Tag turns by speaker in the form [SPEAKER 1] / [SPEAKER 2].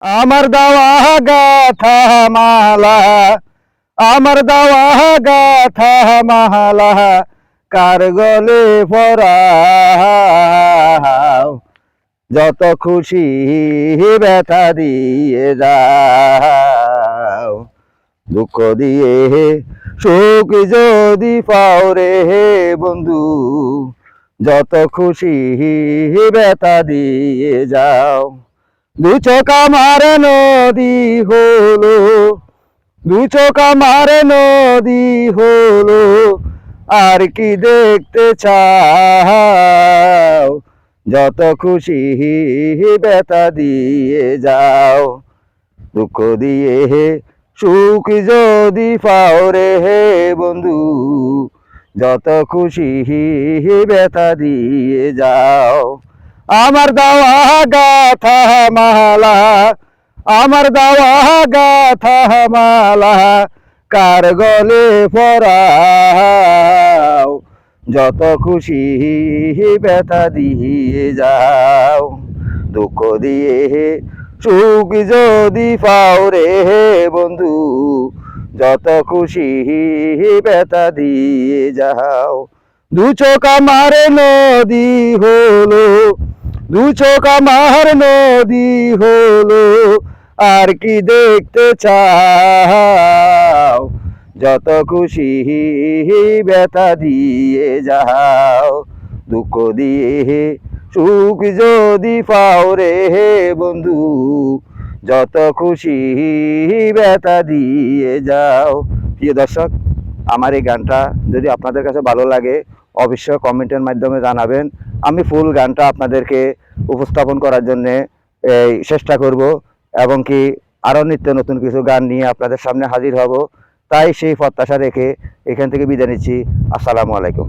[SPEAKER 1] আমার দাওয়া গাথা মালা, আমার দাওয়া গাথা মালা, কার গলে পরাও, যত খুশি ব্যথা দিয়ে যাও, দুঃখ দিয়ে সুখ যদি পাও রে বন্ধু, যত খুশি ব্যথা দিয়ে যাও। দু চোখ আমার নদী হলো, দু চোখ আমার নদী হলো, আর কি দেখতে চাও, যত খুশি ব্যথা দিয়ে যাও, দুঃখ দিয়ে সুখ যদি পাও রে বন্ধু, যত খুশি ব্যথা দিয়ে যাও। আমার দাওয়া গাথা মালা, আমার দাওয়া গাথা মালা, কার গলে পরাও, যত খুশি ব্যথা দিয়ে যাও, দুঃখ দিয়ে সুখ যদি পাও রে বন্ধু, যত খুশি ব্যথা দিয়ে যাও। দু চোখ আমার নদী হলো, দু চোখ আমার নদী হলো, আর কি দেখতে চাও, যত খুশি ব্যথা দিয়ে যাও, দুঃখ দিয়ে সুখ যদি পাও রে বন্ধু, যত খুশি ব্যথা দিয়ে যাও। প্রিয় দর্শক, আমার এই গানটা যদি আপনাদের কাছে ভালো লাগে অবশ্যই কমেন্টের মাধ্যমে জানাবেন। আমি ফুল গানটা আপনাদেরকে উপস্থাপন করার জন্যে চেষ্টা করব, এবং কি আরও নিত্য নতুন কিছু গান নিয়ে আপনাদের সামনে হাজির হব। তাই সেই প্রত্যাশা রেখে এখান থেকে বিদায় নিচ্ছি। আসসালামু আলাইকুম।